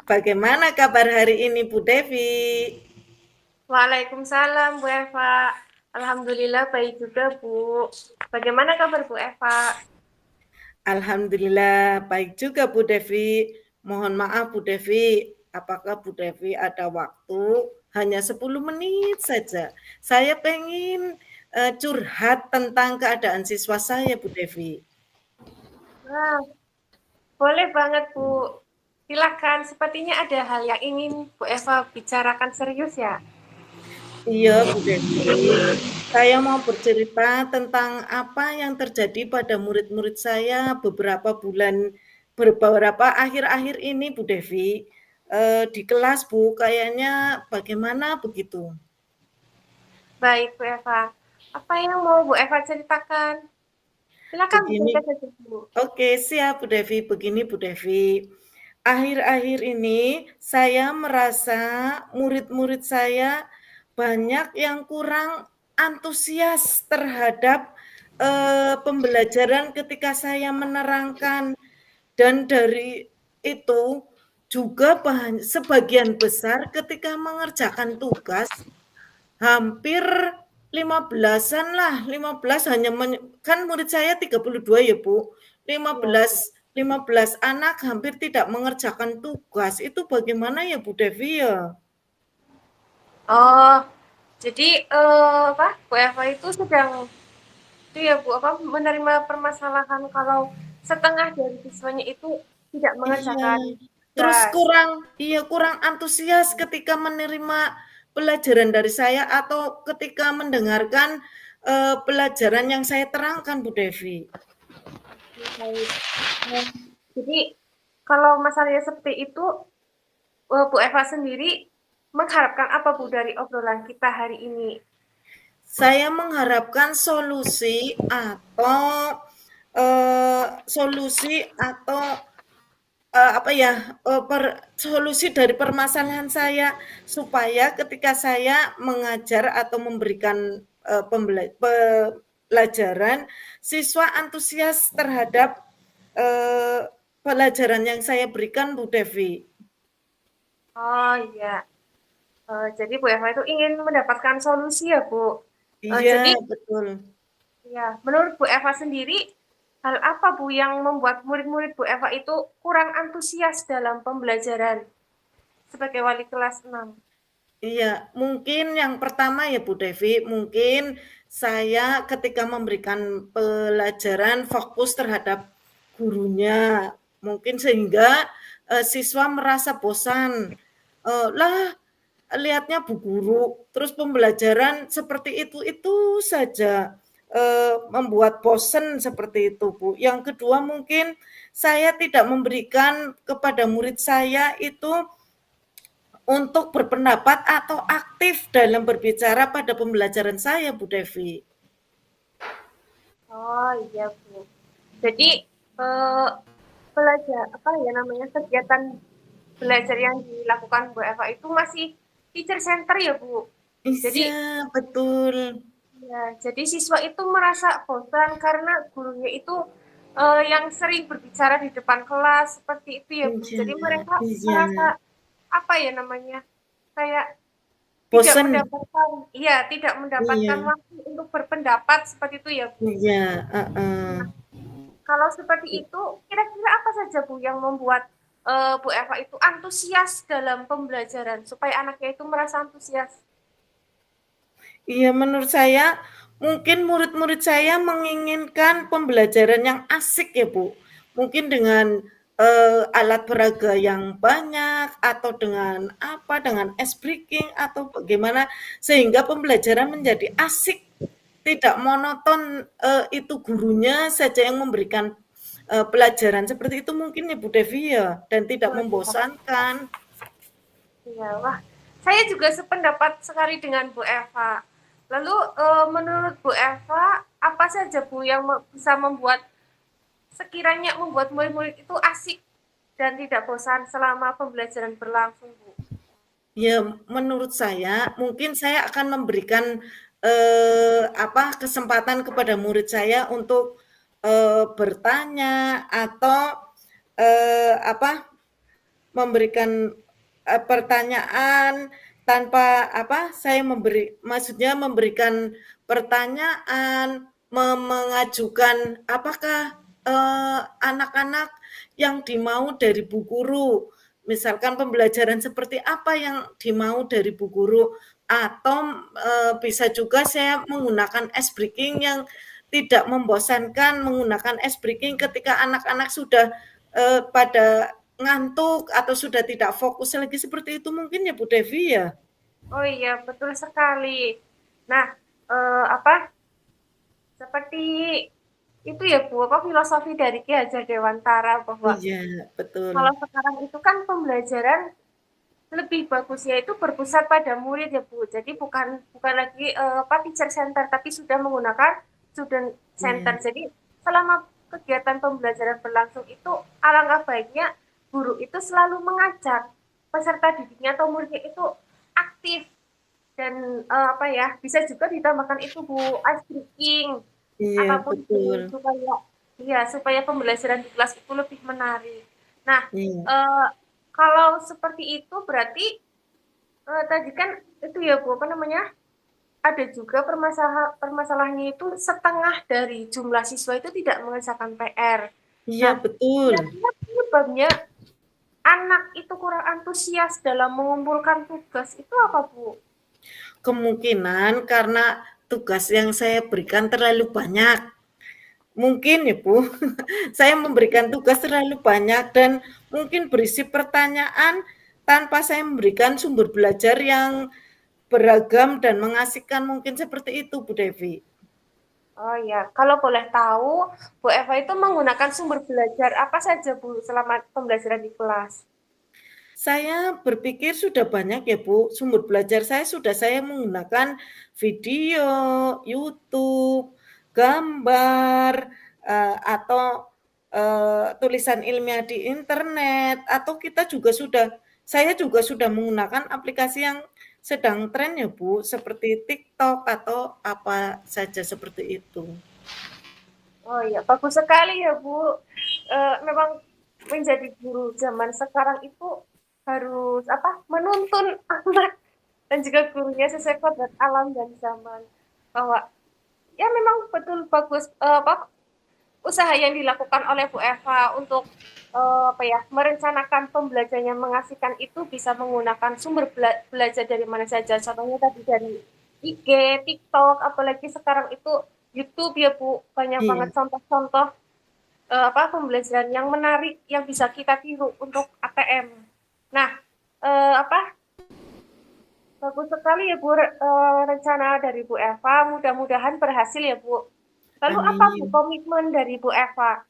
Bagaimana kabar hari ini Bu Devi? Waalaikumsalam Bu Eva. Alhamdulillah baik juga Bu. Bagaimana kabar Bu Eva? Alhamdulillah baik juga Bu Devi. Mohon maaf Bu Devi, apakah Bu Devi ada waktu hanya 10 menit saja? Saya pengen curhat tentang keadaan siswa saya Bu Devi. Nah, boleh banget Bu. Silakan, sepertinya ada hal yang ingin Bu Eva bicarakan serius ya. Iya Bu Devi, saya mau bercerita tentang apa yang terjadi pada murid-murid saya beberapa akhir-akhir ini Bu Devi. Di kelas Bu, kayaknya bagaimana begitu? Baik Bu Eva. Apa yang mau Bu Eva ceritakan? Silakan Begini, cerita saja Bu. oke siap Bu Devi, begini Bu Devi. Akhir-akhir ini saya merasa murid-murid saya banyak yang kurang antusias terhadap pembelajaran ketika saya menerangkan, dan dari itu juga sebagian besar ketika mengerjakan tugas hampir 15-an lah, 15 hanya kan murid saya 32 ya Bu, Ya. 15 anak hampir tidak mengerjakan tugas. Itu bagaimana ya Bu Devi ya? Oh, jadi apa? Bu Eva itu sedang itu ya Bu, apa menerima permasalahan kalau setengah dari siswanya itu tidak Iya. mengerjakan Terus tugas. kurang antusias ketika menerima pelajaran dari saya atau ketika mendengarkan pelajaran yang saya terangkan Bu Devi. Baik. Nah, jadi kalau masalahnya seperti itu, Bu Eva sendiri mengharapkan apa Bu dari obrolan kita hari ini? Saya mengharapkan solusi atau apa ya, solusi dari permasalahan saya supaya ketika saya mengajar atau memberikan pelajaran, siswa antusias terhadap pelajaran yang saya berikan Bu Devi. Oh iya, jadi Bu Eva itu ingin mendapatkan solusi ya Bu. Iya, Jadi betul. ya menurut Bu Eva sendiri, hal apa Bu yang membuat murid-murid Bu Eva itu kurang antusias dalam pembelajaran sebagai wali kelas 6? Iya, mungkin yang pertama ya Bu Devi, mungkin saya ketika memberikan pelajaran fokus terhadap gurunya, mungkin sehingga siswa merasa bosan. Lah, lihatnya Bu Guru, terus pembelajaran seperti itu saja, membuat bosan seperti itu Bu. Yang kedua mungkin saya tidak memberikan kepada murid saya itu untuk berpendapat atau aktif dalam berbicara pada pembelajaran saya, Bu Devi. Oh iya Bu. Jadi eh, belajar apa ya namanya kegiatan belajar yang dilakukan Bu Eva itu masih teacher center ya Bu. Jadi Iya, betul. ya, jadi siswa itu merasa bosan karena gurunya itu yang sering berbicara di depan kelas seperti itu ya Bu. Iya, Jadi mereka iya. merasa apa ya namanya kayak tidak Bosen. mendapatkan, iya tidak mendapatkan Iya, waktu untuk berpendapat seperti itu ya Bu. iya, heeh. Kalau seperti itu, kira-kira apa saja Bu yang membuat Bu Eva itu antusias dalam pembelajaran supaya anaknya itu merasa antusias? Iya, menurut saya mungkin murid-murid saya menginginkan pembelajaran yang asik ya, Bu. Mungkin dengan alat peraga yang banyak atau dengan apa, dengan ice breaking atau bagaimana sehingga pembelajaran menjadi asik, tidak monoton itu gurunya saja yang memberikan pelajaran seperti itu mungkin ya Bu Devi ya, dan tidak Wah, ya. membosankan. Iya, wah. Saya juga sependapat sekali dengan Bu Eva. Lalu menurut Bu Eva, apa saja Bu yang bisa membuat sekiranya membuat murid-murid itu asik dan tidak bosan selama pembelajaran berlangsung, Bu? Ya, menurut saya mungkin saya akan memberikan apa kesempatan kepada murid saya untuk bertanya atau apa memberikan pertanyaan tanpa apa, saya maksudnya memberikan pertanyaan, mengajukan apakah anak-anak yang dimau dari Bu Guru, misalkan pembelajaran seperti apa yang dimau dari Bu Guru, atau bisa juga saya menggunakan ice breaking yang tidak membosankan, menggunakan ice breaking ketika anak-anak sudah pada ngantuk atau sudah tidak fokus lagi seperti itu mungkin ya Bu Devi ya? Oh iya, betul sekali. Nah, apa seperti itu ya Bu, apa filosofi dari Ki Hajar Dewantara bahwa Iya, betul. kalau sekarang itu kan pembelajaran lebih bagusnya itu berpusat pada murid ya Bu. Jadi bukan bukan lagi apa teacher center tapi sudah menggunakan student center. Iya, Jadi selama kegiatan pembelajaran berlangsung itu alangkah baiknya guru itu selalu mengajak peserta didiknya atau muridnya itu aktif dan apa ya bisa juga ditambahkan itu Bu ice breaking iya apapun betul. itu supaya iya supaya pembelajaran di kelas itu lebih menarik. Nah, Iya, eh, kalau seperti itu berarti tadi kan itu ya Bu apa namanya ada juga permasalahannya itu setengah dari jumlah siswa itu tidak mengerjakan PR. iya Nah, betul. kira-kira penyebabnya anak itu kurang antusias dalam mengumpulkan tugas itu apa Bu? Kemungkinan karena tugas yang saya berikan terlalu banyak. Mungkin ya Bu, saya memberikan tugas terlalu banyak dan mungkin berisi pertanyaan tanpa saya memberikan sumber belajar yang beragam dan mengasihkan mungkin seperti itu Bu Devi. Oh ya, kalau boleh tahu, Bu Eva itu menggunakan sumber belajar apa saja Bu selama pembelajaran di kelas? Saya berpikir sudah banyak ya Bu, sumber belajar saya menggunakan video, YouTube, gambar, atau tulisan ilmiah di internet, atau saya juga sudah menggunakan aplikasi yang sedang tren ya Bu, seperti TikTok atau apa saja seperti itu. Oh iya, bagus sekali ya Bu. Memang menjadi guru zaman sekarang itu harus apa? Menuntun anak dan juga gurunya sesuai kodrat alam dan zaman. Bahwa ya memang betul bagus apa usaha yang dilakukan oleh Bu Eva untuk apa ya merencanakan pembelajaran yang mengasihkan itu bisa menggunakan sumber belajar dari mana saja. Contohnya tadi dari IG, TikTok, apalagi sekarang itu YouTube ya Bu, banyak banget Iya, contoh-contoh apa pembelajaran yang menarik yang bisa kita tiru untuk ATM. Nah, apa bagus sekali ya Bu rencana dari Bu Eva. Mudah-mudahan berhasil ya Bu. Lalu apa Bu amin. komitmen dari Bu Eva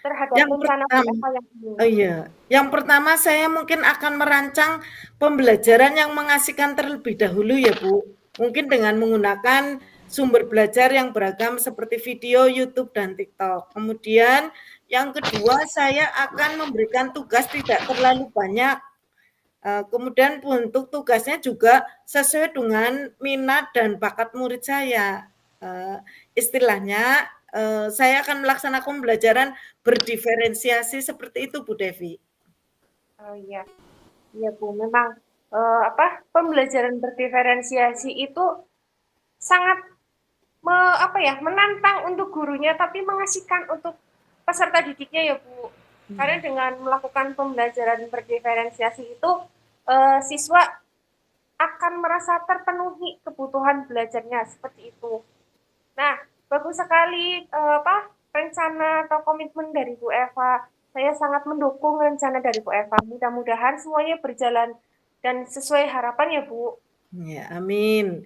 terhadap Yang rencana Bu pertama Eva yang ini? Oh iya, yang pertama saya mungkin akan merancang pembelajaran yang mengasihkan terlebih dahulu ya Bu. Mungkin dengan menggunakan sumber belajar yang beragam seperti video, YouTube, dan TikTok. Kemudian yang kedua saya akan memberikan tugas tidak terlalu banyak. Kemudian bentuk tugasnya juga sesuai dengan minat dan bakat murid saya. Istilahnya saya akan melaksanakan pembelajaran berdiferensiasi seperti itu Bu Devi. Oh iya, iya Bu. Memang apa pembelajaran berdiferensiasi itu sangat apa ya menantang untuk gurunya tapi mengasihkan untuk peserta didiknya ya Bu. Karena dengan melakukan pembelajaran berdiferensiasi itu siswa akan merasa terpenuhi kebutuhan belajarnya seperti itu. Nah, bagus sekali apa rencana atau komitmen dari Bu Eva. Saya sangat mendukung rencana dari Bu Eva. Mudah-mudahan semuanya berjalan dan sesuai harapan ya Bu. Ya, amin.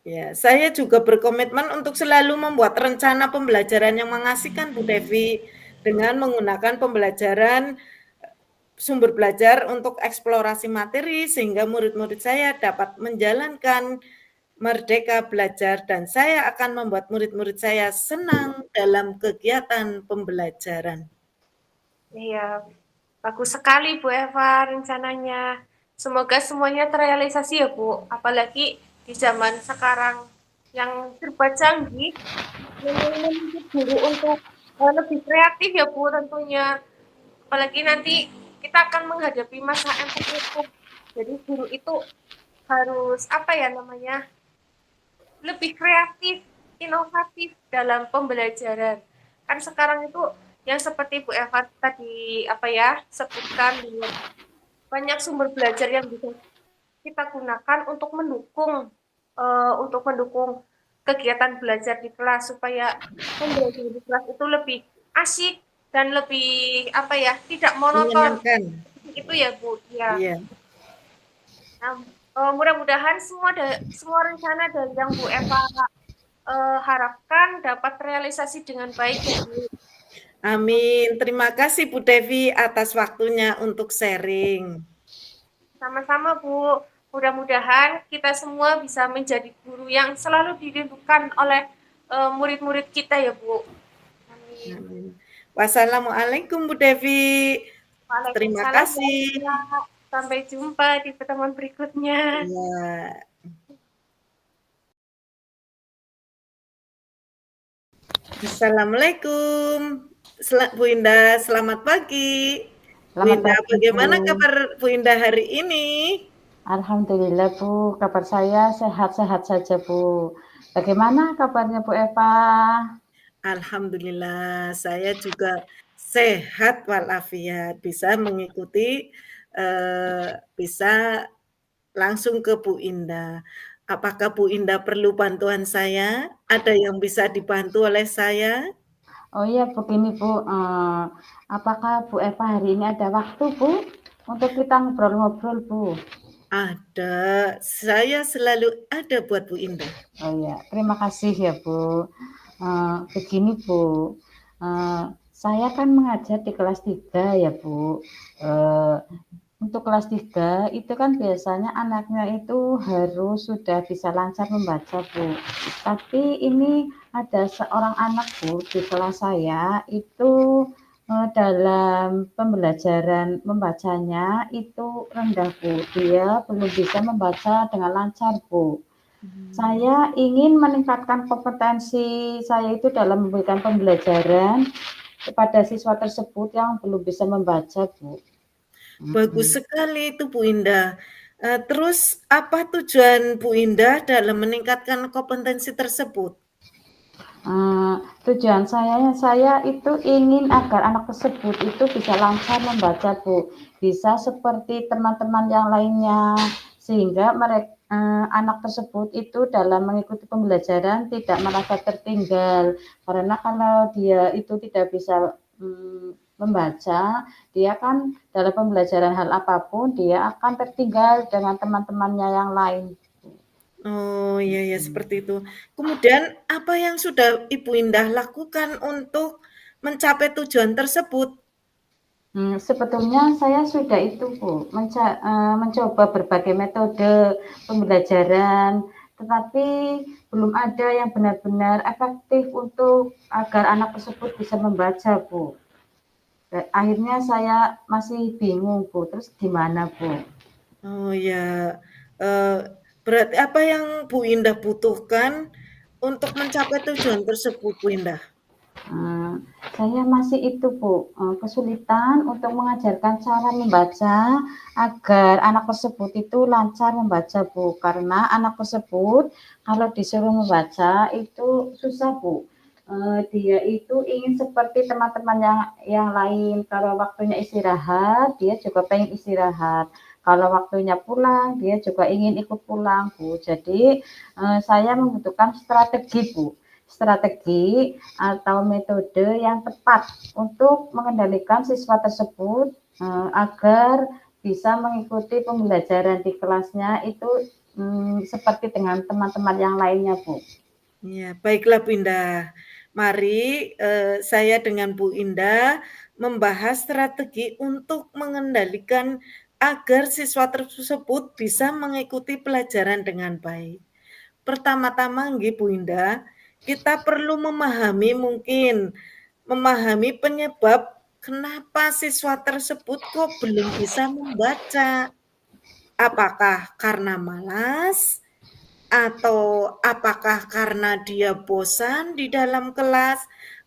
Ya, saya juga berkomitmen untuk selalu membuat rencana pembelajaran yang mengasihkan Bu Devi dengan menggunakan pembelajaran sumber belajar untuk eksplorasi materi sehingga murid-murid saya dapat menjalankan merdeka belajar dan saya akan membuat murid-murid saya senang dalam kegiatan pembelajaran. Iya, bagus sekali Bu Eva rencananya. Semoga semuanya terrealisasi ya Bu. Apalagi di zaman sekarang yang serba canggih, yang menuntut guru untuk lebih kreatif ya Bu tentunya. Apalagi nanti kita akan menghadapi masa MTQ. Jadi guru itu harus apa ya namanya? Lebih kreatif, inovatif dalam pembelajaran. Kan sekarang itu yang seperti Bu Eva tadi apa ya sebutkan banyak sumber belajar yang bisa kita gunakan untuk mendukung kegiatan belajar di kelas supaya pembelajaran di kelas itu lebih asyik dan lebih apa ya tidak monoton Menyenangkan. itu ya Bu ya. Iya. Nah, mudah-mudahan semua rencana dari yang Bu Eva harapkan dapat realisasi dengan baik ya Bu. Amin. Terima kasih Bu Devi atas waktunya untuk sharing. Sama-sama Bu. Mudah-mudahan kita semua bisa menjadi guru yang selalu dirindukan oleh murid-murid kita ya Bu. Amin. Amin. Wassalamualaikum Bu Devi. Terima Waalaikumsalam Bu kasih. Elisa. Sampai jumpa di pertemuan berikutnya. Iya. Assalamualaikum. Bu Indah, selamat pagi. Bu Selamat Indah, pagi, Bu. bagaimana kabar Bu Indah hari ini? Alhamdulillah, Bu. Kabar saya sehat-sehat saja, Bu. Bagaimana kabarnya Bu Eva? Alhamdulillah, saya juga sehat walafiat, bisa mengikuti, bisa langsung ke Bu Indah. Apakah Bu Indah perlu bantuan saya? Ada yang bisa dibantu oleh saya? Oh iya, begini, Bu. Apakah Bu Eva hari ini ada waktu, Bu? Untuk kita ngobrol-ngobrol, Bu. Ada, saya selalu ada buat Bu Indah. Oh iya, terima kasih ya, Bu. Begini, Bu. Saya kan mengajar di kelas 3 ya, Bu. Untuk kelas 3 itu kan biasanya anaknya itu harus sudah bisa lancar membaca, Bu. Tapi ini ada seorang anak, Bu, di kelas saya itu dalam pembelajaran membacanya itu rendah, Bu. Dia belum bisa membaca dengan lancar, Bu. Saya ingin meningkatkan kompetensi saya itu dalam memberikan pembelajaran kepada siswa tersebut yang belum bisa membaca, Bu. Bagus sekali itu Bu Indah. Terus apa tujuan Bu Indah dalam meningkatkan kompetensi tersebut? Tujuan saya itu ingin agar anak tersebut itu bisa lancar membaca, Bu. Bisa seperti teman-teman yang lainnya, sehingga anak tersebut itu dalam mengikuti pembelajaran tidak merasa tertinggal. Karena kalau dia itu tidak bisa membaca, dia kan dalam pembelajaran hal apapun dia akan tertinggal dengan teman-temannya yang lain. Oh, iya ya seperti itu. Kemudian apa yang sudah Ibu Indah lakukan untuk mencapai tujuan tersebut? Sebetulnya saya sudah itu, Bu, mencoba berbagai metode pembelajaran, tetapi belum ada yang benar-benar efektif untuk agar anak tersebut bisa membaca, Bu. Akhirnya saya masih bingung, Bu, terus gimana, Bu? Oh ya, berarti apa yang Bu Indah butuhkan untuk mencapai tujuan tersebut, Bu Indah? Saya masih itu, Bu, kesulitan untuk mengajarkan cara membaca agar anak tersebut itu lancar membaca, Bu. Karena anak tersebut kalau disuruh membaca itu susah, Bu. Dia itu ingin seperti teman-teman yang lain, kalau waktunya istirahat, dia juga pengen istirahat. Kalau waktunya pulang, dia juga ingin ikut pulang, Bu. Jadi, saya membutuhkan strategi, Bu. Strategi atau metode yang tepat untuk mengendalikan siswa tersebut agar bisa mengikuti pembelajaran di kelasnya itu seperti dengan teman-teman yang lainnya, Bu. Ya, baiklah Bu Indah. Mari saya dengan Bu Indah membahas strategi untuk mengendalikan agar siswa tersebut bisa mengikuti pelajaran dengan baik. Pertama-tama nggih Bu Indah, kita perlu memahami penyebab kenapa siswa tersebut kok belum bisa membaca. Apakah karena malas atau apakah karena dia bosan di dalam kelas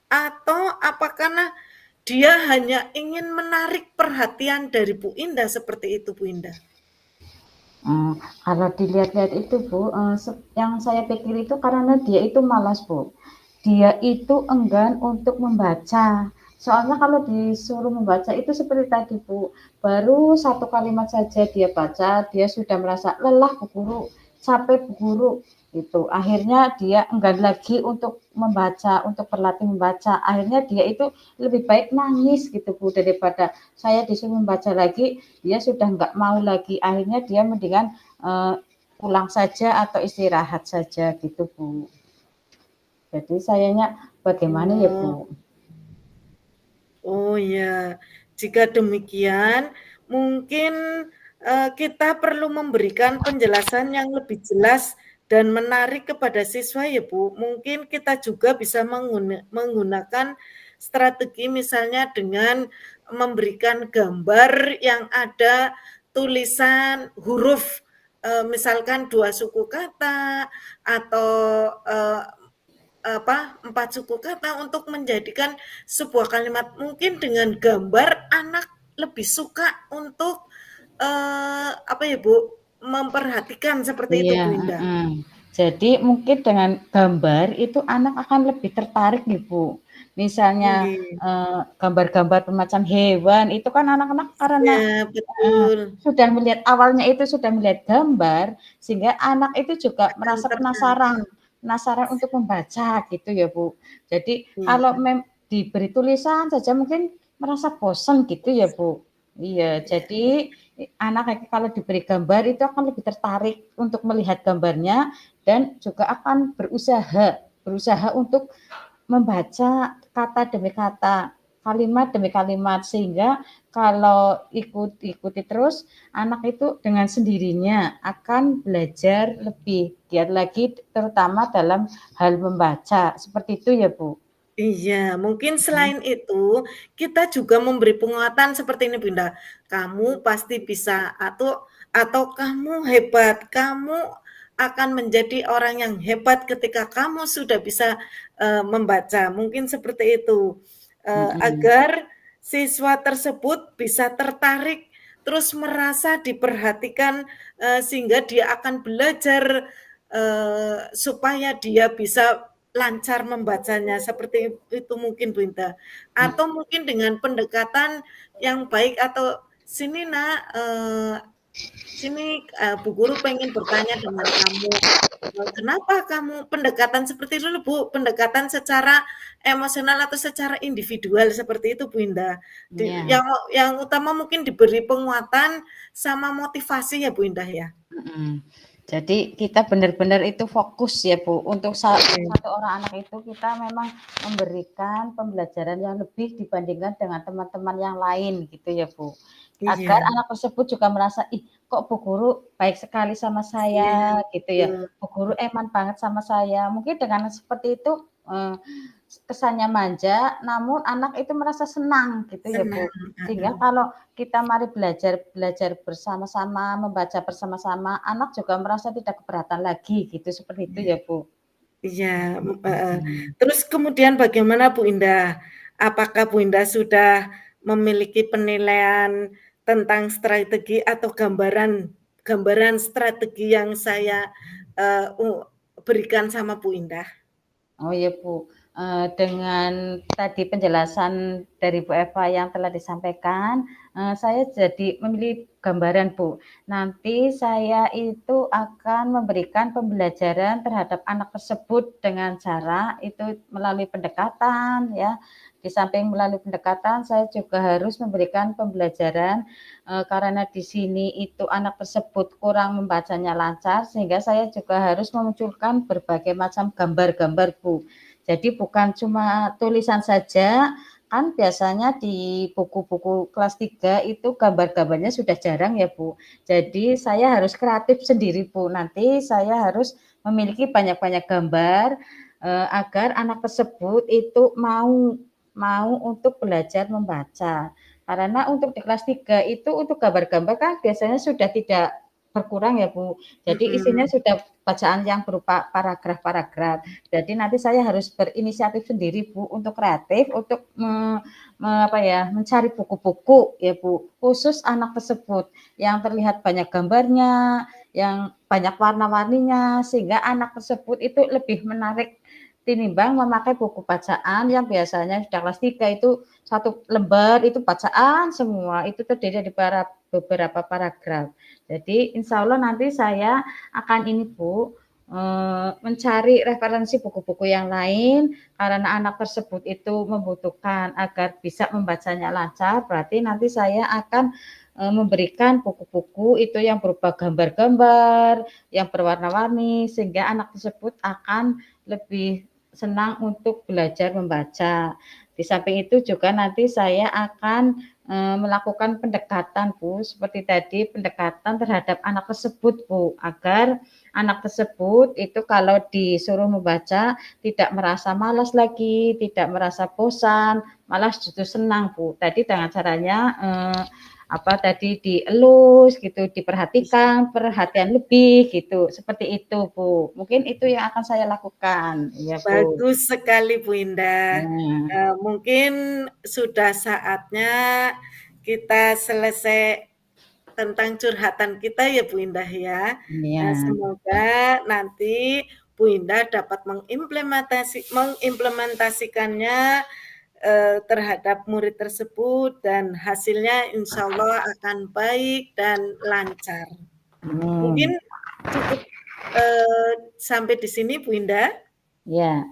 atau apakah dia hanya ingin menarik perhatian dari Bu Indah seperti itu, Bu Indah? Kalau dilihat-lihat itu Bu, yang saya pikir itu karena dia itu malas Bu. Dia itu enggan untuk membaca. Soalnya kalau disuruh membaca itu seperti tadi Bu, baru satu kalimat saja dia baca, dia sudah merasa lelah Bu Guru, capek Bu Guru. Itu akhirnya dia enggan lagi untuk membaca, untuk berlatih membaca. Akhirnya dia itu lebih baik nangis gitu Bu, daripada saya disuruh membaca lagi, dia sudah enggak mau lagi. Akhirnya dia mendingan pulang saja atau istirahat saja gitu Bu. Jadi sayanya bagaimana ya Bu? Oh ya, jika demikian mungkin kita perlu memberikan penjelasan yang lebih jelas dan menarik kepada siswa ya Bu. Mungkin kita juga bisa menggunakan strategi misalnya dengan memberikan gambar yang ada tulisan huruf, misalkan 2 suku kata atau 4 suku kata untuk menjadikan sebuah kalimat. Mungkin dengan gambar anak lebih suka untuk Bu, memperhatikan seperti itu Iya, Bu Indah. Jadi mungkin dengan gambar itu anak akan lebih tertarik nih Bu. Misalnya gambar-gambar macam hewan itu kan anak-anak karena Ya, betul. sudah melihat awalnya itu sudah melihat gambar sehingga anak itu juga Akan merasa tertarik. penasaran untuk membaca gitu ya Bu. Jadi Iya. kalau diberi tulisan saja mungkin merasa bosan gitu ya Bu. Iya, jadi anak kalau diberi gambar itu akan lebih tertarik untuk melihat gambarnya dan juga akan berusaha untuk membaca kata demi kata, kalimat demi kalimat sehingga kalau ikuti terus anak itu dengan sendirinya akan belajar lebih giat lagi terutama dalam hal membaca. Seperti itu ya, Bu? Iya, mungkin selain itu, kita juga memberi penguatan seperti ini, Bunda. Kamu pasti bisa atau kamu hebat, kamu akan menjadi orang yang hebat ketika kamu sudah bisa membaca. Mungkin seperti itu. Mhm. Agar siswa tersebut bisa tertarik terus merasa diperhatikan sehingga dia akan belajar supaya dia bisa lancar membacanya, seperti itu mungkin Bu Indah. Atau mungkin dengan pendekatan yang baik atau sini Nak, sini Bu Guru pengen bertanya dengan kamu. Kenapa kamu pendekatan seperti itu Bu, pendekatan secara emosional atau secara individual seperti itu Bu Indah. Iya. Yang utama mungkin diberi penguatan sama motivasi ya Bu Indah ya. Jadi kita benar-benar itu fokus ya Bu, untuk satu orang anak itu kita memang memberikan pembelajaran yang lebih dibandingkan dengan teman-teman yang lain gitu ya Bu. Agar Iya. anak tersebut juga merasa, ih kok Bu Guru baik sekali sama saya gitu ya, Bu Guru eman banget sama saya. Mungkin dengan seperti itu kesannya manja, namun anak itu merasa senang gitu ya Bu. Sehingga kalau kita mari belajar bersama-sama, membaca bersama-sama, anak juga merasa tidak keberatan lagi gitu, seperti itu ya Bu. Iya, terus kemudian bagaimana Bu Indah? Apakah Bu Indah sudah memiliki penilaian tentang strategi atau gambaran strategi yang saya berikan sama Bu Indah? Oh iya Bu, dengan tadi penjelasan dari Bu Eva yang telah disampaikan, saya jadi memilih gambaran Bu. Nanti saya itu akan memberikan pembelajaran terhadap anak tersebut dengan cara itu melalui pendekatan ya. Di samping melalui pendekatan, saya juga harus memberikan pembelajaran karena di sini itu anak tersebut kurang membacanya lancar, sehingga saya juga harus memunculkan berbagai macam gambar-gambar Bu. Jadi bukan cuma tulisan saja, kan biasanya di buku-buku kelas 3 itu gambar-gambarnya sudah jarang ya Bu. Jadi saya harus kreatif sendiri Bu. Nanti saya harus memiliki banyak-banyak gambar agar anak tersebut itu mau untuk belajar membaca. Karena untuk di kelas 3 itu untuk gambar-gambar kan biasanya sudah tidak berkurang ya Bu. Jadi isinya sudah bacaan yang berupa paragraf-paragraf. Jadi nanti saya harus berinisiatif sendiri Bu untuk kreatif, untuk mencari buku-buku ya Bu, khusus anak tersebut yang terlihat banyak gambarnya, yang banyak warna-warninya, sehingga anak tersebut itu lebih menarik tinimbang memakai buku bacaan yang biasanya sudah kelas 3 itu satu lembar itu bacaan semua, itu terdiri dari beberapa paragraf. Jadi insya Allah nanti saya akan ini Bu, mencari referensi buku-buku yang lain karena anak tersebut itu membutuhkan agar bisa membacanya lancar, berarti nanti saya akan memberikan buku-buku itu yang berupa gambar-gambar, yang berwarna-warni, sehingga anak tersebut akan lebih senang untuk belajar membaca. Di samping itu juga nanti saya akan melakukan pendekatan Bu, seperti tadi pendekatan terhadap anak tersebut Bu, agar anak tersebut itu kalau disuruh membaca tidak merasa malas lagi, tidak merasa bosan, malah justru senang Bu. Tadi dengan caranya dielus gitu, diperhatikan, perhatian lebih gitu, seperti itu Bu. Mungkin itu yang akan saya lakukan, ya Bu. Bagus sekali Bu Indah. Mungkin sudah saatnya kita selesai tentang curhatan kita ya Bu Indah ya. Semoga nanti Bu Indah dapat mengimplementasikannya terhadap murid tersebut dan hasilnya insya Allah akan baik dan lancar. Mungkin cukup sampai di sini Bu Indah. Ya,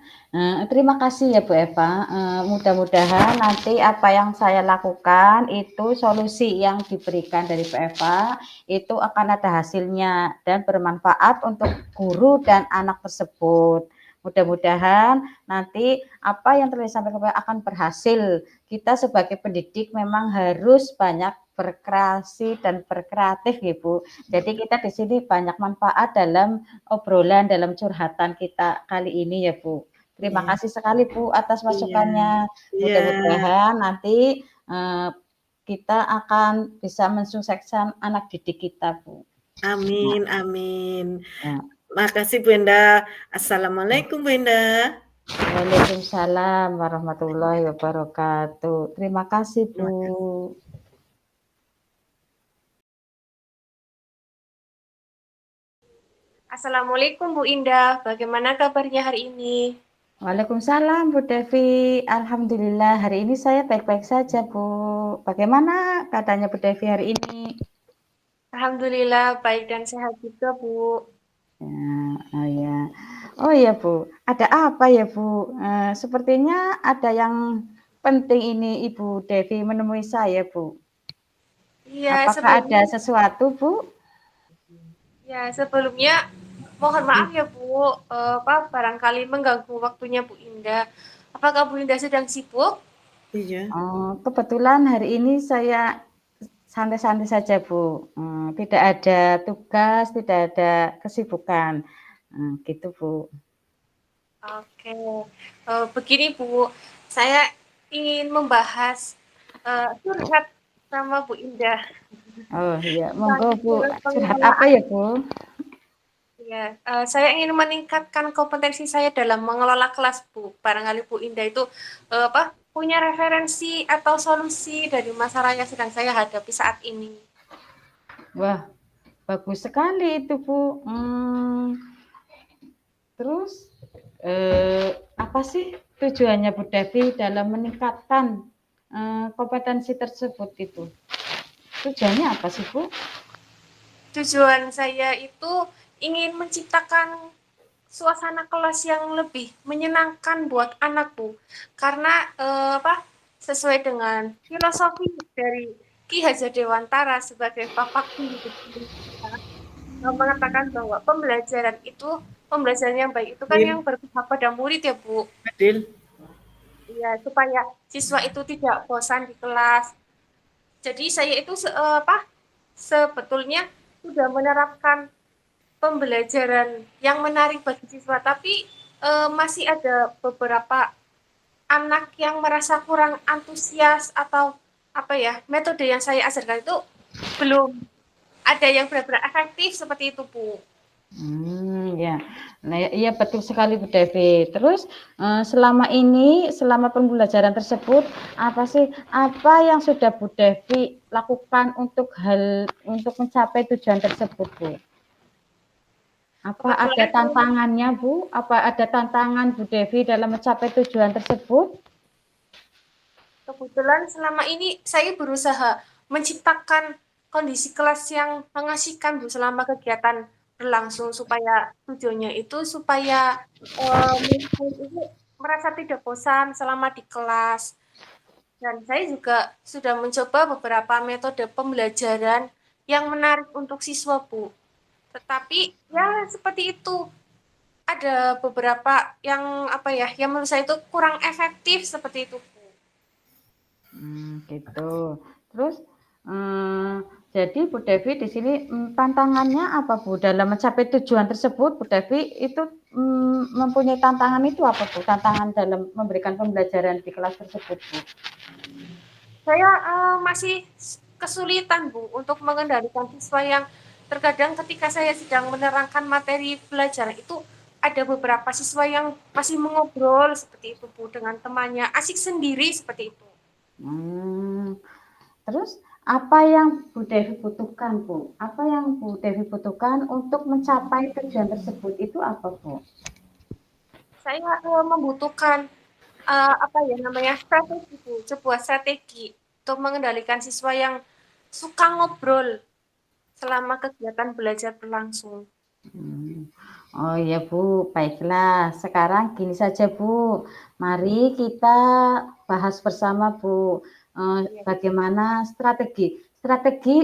terima kasih ya Bu Eva. Mudah-mudahan nanti apa yang saya lakukan itu solusi yang diberikan dari Bu Eva itu akan ada hasilnya dan bermanfaat untuk guru dan anak tersebut. Mudah-mudahan nanti apa yang telah disampaikan akan berhasil. Kita sebagai pendidik memang harus banyak berkreasi dan berkreatif ya Bu. Jadi kita di sini banyak manfaat dalam obrolan, dalam curhatan kita kali ini ya Bu. Terima kasih sekali Bu atas masukannya. Mudah-mudahan nanti kita akan bisa mensukseskan anak didik kita Bu. Amin, amin. Ya. Makasih Bu Indah. Assalamualaikum Bu Indah. Waalaikumsalam warahmatullahi wabarakatuh. Terima kasih Bu. Assalamualaikum Bu Indah, bagaimana kabarnya hari ini? Waalaikumsalam Bu Devi, alhamdulillah hari ini saya baik-baik saja Bu. Bagaimana keadaannya Bu Devi hari ini? Alhamdulillah baik dan sehat juga Bu. Ya. Oh ya Bu, ada apa ya Bu? Sepertinya ada yang penting ini Ibu Devi menemui saya Bu. Iya. Apakah ada sesuatu Bu? Ya sebelumnya mohon maaf ya Bu, barangkali mengganggu waktunya Bu Indah. Apakah Bu Indah sedang sibuk? Iya. Kebetulan hari ini saya santai-santai saja Bu, tidak ada tugas, tidak ada kesibukan, gitu Bu. Oke, begini Bu, saya ingin membahas curhat sama Bu Indah. Oh iya, monggo Bu, curhat apa ya Bu? Ya, saya ingin meningkatkan kompetensi saya dalam mengelola kelas Bu. Barangkali Bu Indah itu punya referensi atau solusi dari masalah yang sedang saya hadapi saat ini. Wah, bagus sekali itu Bu. Terus apa sih tujuannya Bu Devi dalam meningkatkan kompetensi tersebut itu? Tujuannya apa sih Bu? Tujuan saya itu ingin menciptakan suasana kelas yang lebih menyenangkan buat anak Bu. Karena sesuai dengan filosofi dari Ki Hajar Dewantara sebagai bapak mengatakan bahwa pembelajaran yang baik itu kan yang berpihak pada murid ya Bu. Adil. Iya, supaya siswa itu tidak bosan di kelas. Jadi saya itu sebetulnya sudah menerapkan pembelajaran yang menarik bagi siswa, tapi masih ada beberapa anak yang merasa kurang antusias atau metode yang saya ajarkan itu belum ada yang benar-benar efektif seperti itu, Bu. Ya. Nah, iya betul sekali Bu Devi. Terus selama ini, selama pembelajaran tersebut, apa yang sudah Bu Devi lakukan untuk mencapai tujuan tersebut, Bu? Apa ada Kebetulan tantangannya, Bu? Apa ada tantangan Bu Devi dalam mencapai tujuan tersebut? Kebetulan selama ini saya berusaha menciptakan kondisi kelas yang mengasihkan, Bu, selama kegiatan berlangsung, supaya tujuannya itu supaya murid itu merasa tidak bosan selama di kelas. Dan saya juga sudah mencoba beberapa metode pembelajaran yang menarik untuk siswa, Bu. Tetapi ya seperti itu, ada beberapa yang yang menurut saya itu kurang efektif seperti itu, Bu. Gitu. Terus jadi Bu Devi di sini tantangannya apa, Bu? Dalam mencapai tujuan tersebut, Bu Devi itu mempunyai tantangan itu apa, Bu? Tantangan dalam memberikan pembelajaran di kelas tersebut, Bu? Saya masih kesulitan, Bu, untuk mengendalikan siswa yang terkadang ketika saya sedang menerangkan materi pelajaran itu ada beberapa siswa yang masih mengobrol seperti itu, Bu, dengan temannya, asik sendiri seperti itu. Terus apa yang Bu Devi butuhkan, Bu? Apa yang Bu Devi butuhkan untuk mencapai tujuan tersebut itu apa, Bu? Saya membutuhkan strategi, Bu, sebuah strategi untuk mengendalikan siswa yang suka ngobrol selama kegiatan belajar berlangsung. Oh ya Bu, baiklah. Sekarang gini saja Bu, mari kita bahas bersama Bu, bagaimana strategi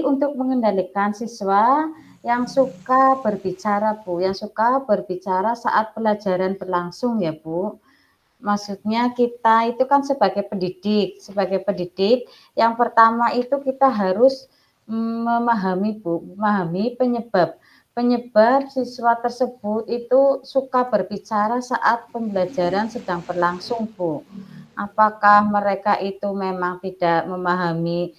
untuk mengendalikan siswa yang suka berbicara Bu, yang suka berbicara saat pelajaran berlangsung ya Bu. Maksudnya kita itu kan sebagai pendidik yang pertama itu kita harus memahami Bu, memahami penyebab siswa tersebut itu suka berbicara saat pembelajaran sedang berlangsung, Bu. Apakah mereka itu memang tidak memahami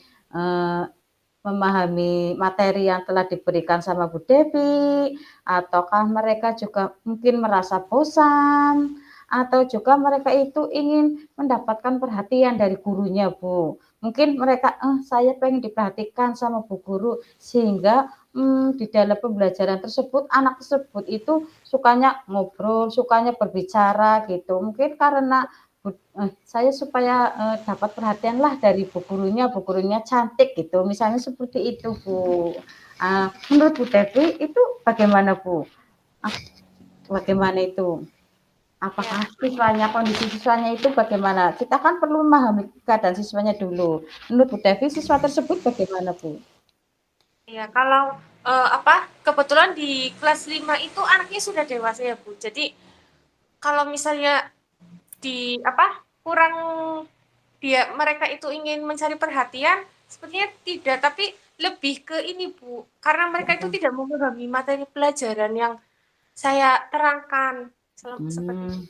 materi yang telah diberikan sama Bu Devi, ataukah mereka juga mungkin merasa bosan, atau juga mereka itu ingin mendapatkan perhatian dari gurunya, Bu. Mungkin mereka, saya pengen diperhatikan sama Bu Guru, sehingga di dalam pembelajaran tersebut, anak tersebut itu sukanya ngobrol, sukanya berbicara gitu. Mungkin karena saya supaya dapat perhatian lah dari Bu Gurunya cantik gitu, misalnya seperti itu, Bu. Menurut Bu Devi itu bagaimana, Bu? Bagaimana itu? Apakah kondisi siswanya itu bagaimana? Kita kan perlu memahami keadaan siswanya dulu. Menurut Bu Devi, siswa tersebut bagaimana, Bu? Ya, kalau kebetulan di kelas 5 itu anaknya sudah dewasa ya, Bu. Jadi kalau misalnya kurang mereka itu ingin mencari perhatian, sepertinya tidak, tapi lebih ke ini, Bu. Karena mereka itu tidak memahami materi pelajaran yang saya terangkan seperti itu.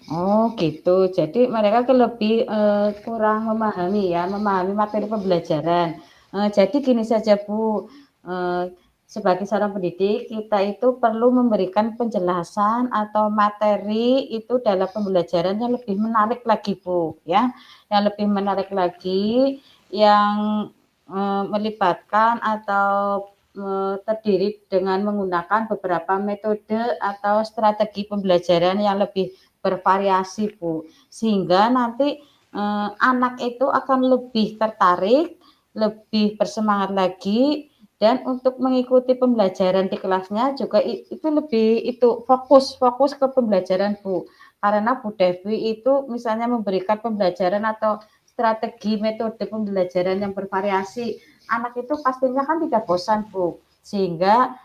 Oh gitu. Jadi mereka lebih kurang memahami materi pembelajaran. Jadi gini saja Bu, sebagai seorang pendidik kita itu perlu memberikan penjelasan atau materi itu dalam pembelajaran yang lebih menarik lagi Bu, ya, yang lebih menarik lagi, yang melibatkan atau terdiri dengan menggunakan beberapa metode atau strategi pembelajaran yang lebih bervariasi Bu, sehingga nanti anak itu akan lebih tertarik, lebih bersemangat lagi, dan untuk mengikuti pembelajaran di kelasnya juga itu lebih fokus ke pembelajaran Bu, karena Bu Devi itu misalnya memberikan pembelajaran atau strategi metode pembelajaran yang bervariasi, anak itu pastinya kan tidak bosan Bu, sehingga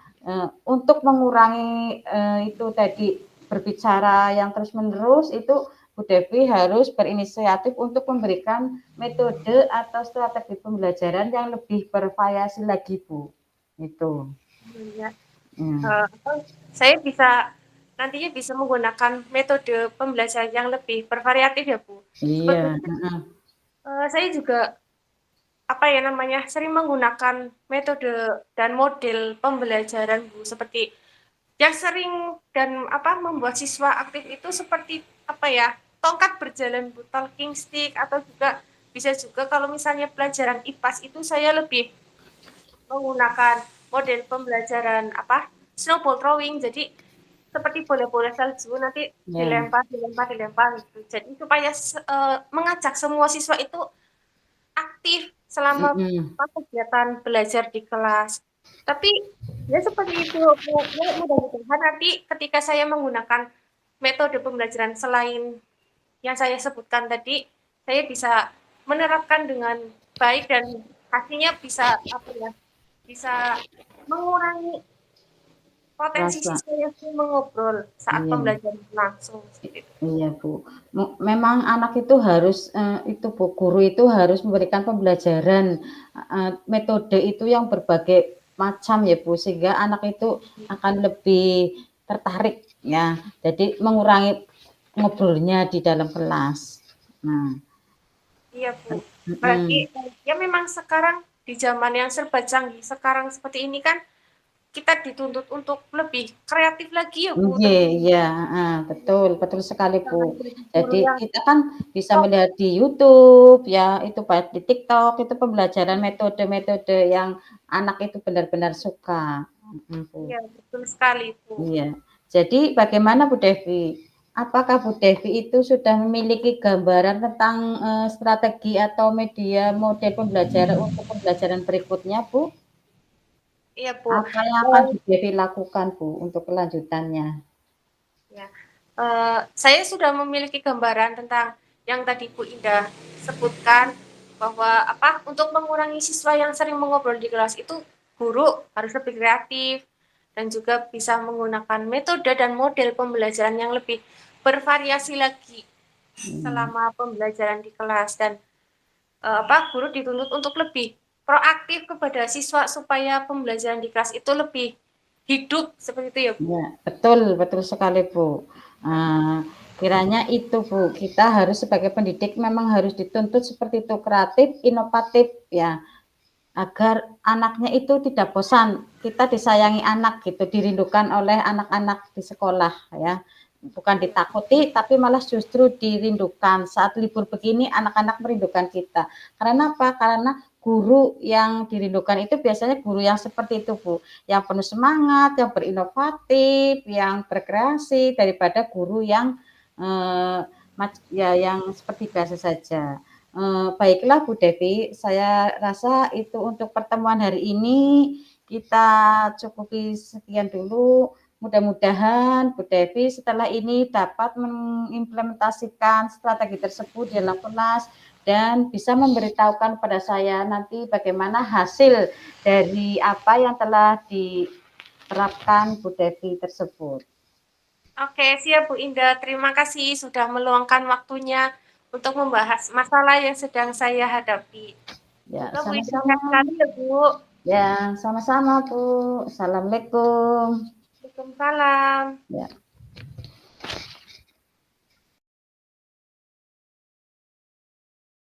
untuk mengurangi itu tadi berbicara yang terus-menerus itu Bu Devi harus berinisiatif untuk memberikan metode atau strategi pembelajaran yang lebih bervariasi lagi Bu. Itu. Ya. Saya nantinya bisa menggunakan metode pembelajaran yang lebih bervariatif ya Bu. Iya. Saya juga apa ya namanya, sering menggunakan metode dan model pembelajaran Bu, seperti yang sering dan apa membuat siswa aktif itu seperti apa ya, tongkat berjalan Bu, talking stick, atau juga bisa juga kalau misalnya pelajaran IPAS itu saya lebih menggunakan model pembelajaran apa, snowball throwing. Jadi seperti bola-bola salju nanti Ya. dilempar gitu. Jadi supaya mengajak semua siswa itu aktif selama Mm-mm. kegiatan belajar di kelas. Tapi ya seperti itu, ya, mudah-mudahan nanti ketika saya menggunakan metode pembelajaran selain yang saya sebutkan tadi, saya bisa menerapkan dengan baik dan hasilnya bisa apa ya, bisa mengurangi potensi Rasa. siswa yang sering mengobrol saat Iya. pembelajaran langsung seperti itu. Iya, Bu. Memang anak itu harus itu Bu, guru itu harus memberikan pembelajaran metode itu yang berbagai macam ya Bu, sehingga anak itu akan lebih tertarik ya. Jadi mengurangi ngobrolnya di dalam kelas. Nah, Iya, Bu. Berarti mm-mm. ya memang sekarang di zaman yang serba canggih sekarang seperti ini kan kita dituntut untuk lebih kreatif lagi ya, Bu, Iya, tentunya. iya, betul, betul sekali, Bu. Jangan jadi guru Jadi yang kita kan bisa top. melihat di YouTube ya, itu baik di TikTok, itu pembelajaran metode-metode yang anak itu benar-benar suka. Bu. Iya, betul sekali, Bu. Iya. Jadi bagaimana Bu Devi? Apakah Bu Devi itu sudah memiliki gambaran tentang strategi atau media model pembelajaran untuk pembelajaran berikutnya, Bu? Iya, Bu. Apa yang akan Bu Devi lakukan, Bu, untuk kelanjutannya? Ya. Saya sudah memiliki gambaran tentang yang tadi Bu Indah sebutkan, bahwa apa, untuk mengurangi siswa yang sering mengobrol di kelas itu guru harus lebih kreatif dan juga bisa menggunakan metode dan model pembelajaran yang lebih bervariasi lagi selama pembelajaran di kelas, dan apa, guru dituntut untuk lebih proaktif kepada siswa supaya pembelajaran di kelas itu lebih hidup seperti itu ya Bu. Ya, betul, betul sekali, Bu. Kiranya itu, Bu, kita harus sebagai pendidik memang harus dituntut seperti itu, kreatif, inovatif, ya, agar anaknya itu tidak bosan. Kita disayangi anak gitu, dirindukan oleh anak-anak di sekolah, ya. Bukan ditakuti, tapi malah justru dirindukan. Saat libur begini, anak-anak merindukan kita. Karena apa? Karena guru yang dirindukan itu biasanya guru yang seperti itu, Bu. Yang penuh semangat, yang berinovatif, yang berkreasi, daripada guru yang eh, ya yang seperti biasa saja. Baiklah Bu Devi, saya rasa itu untuk pertemuan hari ini kita cukupi sekian dulu. Mudah-mudahan Bu Devi setelah ini dapat mengimplementasikan strategi tersebut di dalam kelas dan bisa memberitahukan pada saya nanti bagaimana hasil dari apa yang telah diterapkan Bu Devi tersebut. Oke, siap Bu Indah. Terima kasih sudah meluangkan waktunya untuk membahas masalah yang sedang saya hadapi. Ya, Semoga Bu Indah sama-sama. sehat sekali ya Bu. Ya, sama-sama Bu. Assalamualaikum. Waalaikumsalam. Ya.